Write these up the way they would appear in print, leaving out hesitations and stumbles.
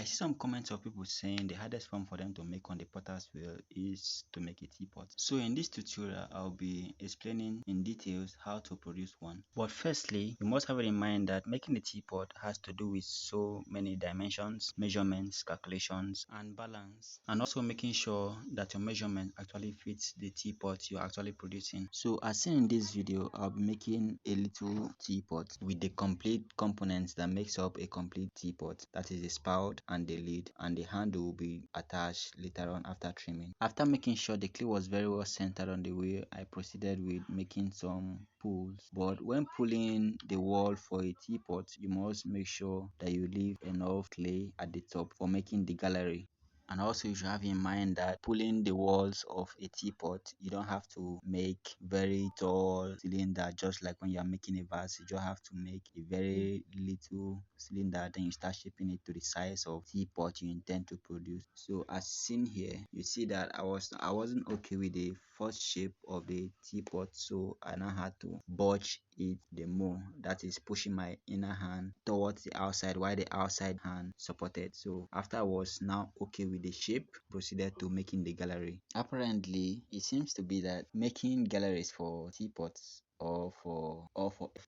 see some comments of people saying the hardest form for them to make on the potter's wheel is to make a teapot. So in this tutorial, I'll be explaining in details how to produce one. But firstly, you must have it in mind that making a teapot has to do with so many dimensions, measurements, calculations, and balance. And also making sure that your measurement actually fits the teapot you're actually producing. So as seen in this video, I'll be making a little teapot with the complete components that makes up a complete teapot. That is the spout and the lid, and the handle will be attached later on after trimming. After making sure the clay was very well centered on the wheel, I proceeded with making some pulls. But when pulling the wall for a teapot, you must make sure that you leave enough clay at the top for making the gallery. And also you should have in mind that pulling the walls of a teapot, you don't have to make very tall cylinder just like when you're making a vase. You just have to make a very little cylinder, then you start shaping it to the size of teapot you intend to produce. So as seen here, you see that I wasn't okay with the first shape of the teapot, so I now had to budge it the more, that is pushing my inner hand towards the outside while the outside hand supported. So after I was now okay with the shape, proceeded to making the gallery. Apparently it seems to be that making galleries for teapots or for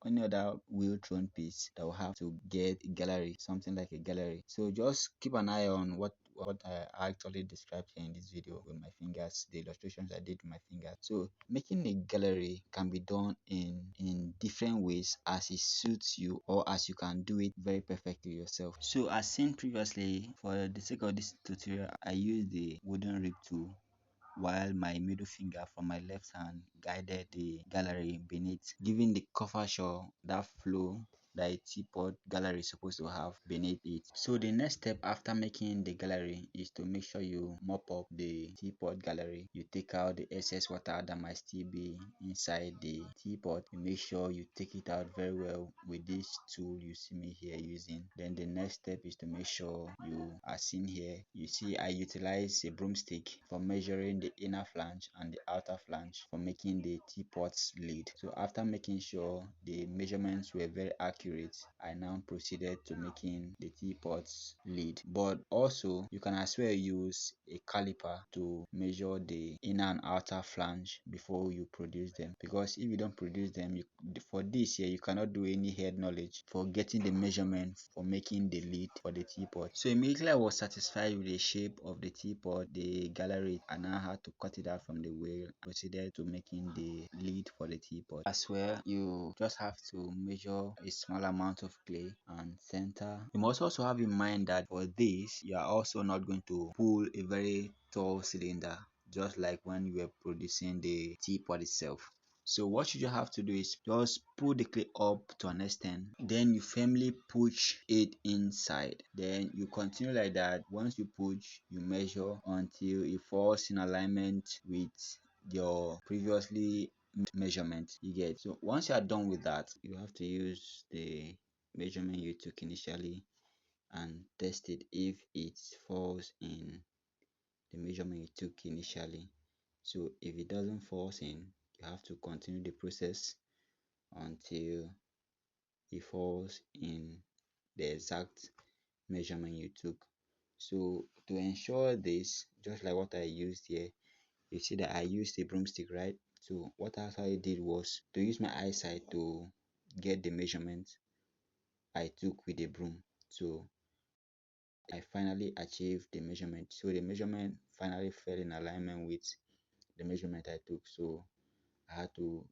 any other wheel thrown piece that will have to get a gallery, something like a gallery. So just keep an eye on what I actually described here in this video with my fingers, the illustrations I did with my fingers. So making a gallery can be done in different ways as it suits you, or as you can do it very perfectly yourself. So as seen previously, for the sake of this tutorial, I used the wooden rib tool, while my middle finger from my left hand guided the gallery beneath, giving the curvature, that flow that a teapot gallery is supposed to have beneath it. So the next step after making the gallery is to make sure you mop up the teapot gallery. You take out the excess water that might still be inside the teapot. You make sure you take it out very well with this tool you see me here using. Then the next step is to make sure you, as seen here, you see I utilize a broomstick for measuring the inner flange and the outer flange for making the teapot's lid. So after making sure the measurements were very accurate, I now proceeded to making the teapot's lid. But also you can as well use a caliper to measure the inner and outer flange before you produce them, because if you don't produce them, for this here you cannot do any head knowledge for getting the measurement for making the lid for the teapot. So immediately I was satisfied with the shape of the teapot, the gallery, and I had to cut it out from the wheel. Proceeded to making the lid for the teapot. As well, you just have to measure a small amount of clay and center. You must also have in mind that for this, you are also not going to pull a very tall cylinder, just like when you were producing the teapot itself. So what you just have to do is just pull the clay up to an extent, then you firmly push it inside, then you continue like that. Once you push, you measure until it falls in alignment with your previously measurement you get. So once you are done with that, you have to use the measurement you took initially and test it if it falls in the measurement you took initially. So if it doesn't fall in, you have to continue the process until it falls in the exact measurement you took. So to ensure this, just like what I used here, you see that I used a broomstick, right? So what I actually did was to use my eyesight to get the measurement I took with a broom. So I finally achieved the measurement. So the measurement finally fell in alignment with the measurement I took. So I had to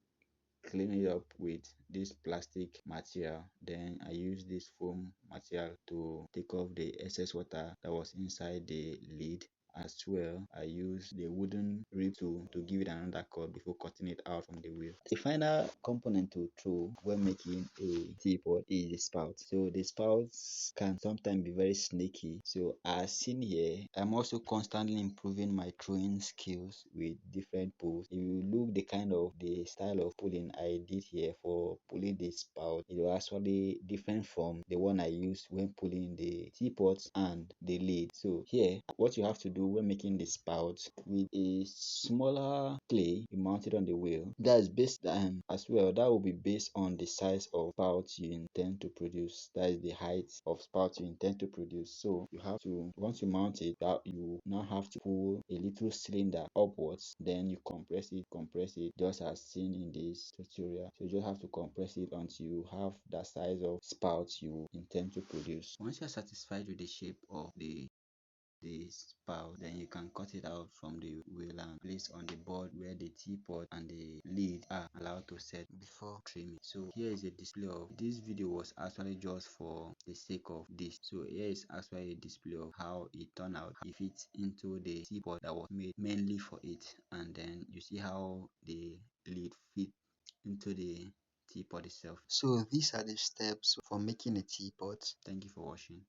clean it up with this plastic material. Then I used this foam material to take off the excess water that was inside the lid. As well, I used the wooden rib tool to give it another cut before cutting it out from the wheel. The final component to throw when making a teapot is the spout. So the spouts can sometimes be very snaky. So as seen here, I'm also constantly improving my throwing skills with different pulls. If you look the style of pulling I did here for pulling the spout, it was actually different from the one I used when pulling the teapots and the lid. So here, what you have to do we're making the spout with a smaller clay you mount it on the wheel. That is based as well. That will be based on the size of spout you intend to produce. That is the height of spout you intend to produce. So you have to, once you mount it, you now have to pull a little cylinder upwards. Then you compress it just as seen in this tutorial. So you just have to compress it until you have that size of spout you intend to produce. Once you're satisfied with the shape of the spout, then you can cut it out from the wheel and place on the board where the teapot and the lid are allowed to set before trimming. So here is a display of this. Video was actually just for the sake of this. So here is actually a display of how it turned out. It fits into the teapot that was made mainly for it, and then you see how the lid fit into the teapot itself. So these are the steps for making a teapot. Thank you for watching.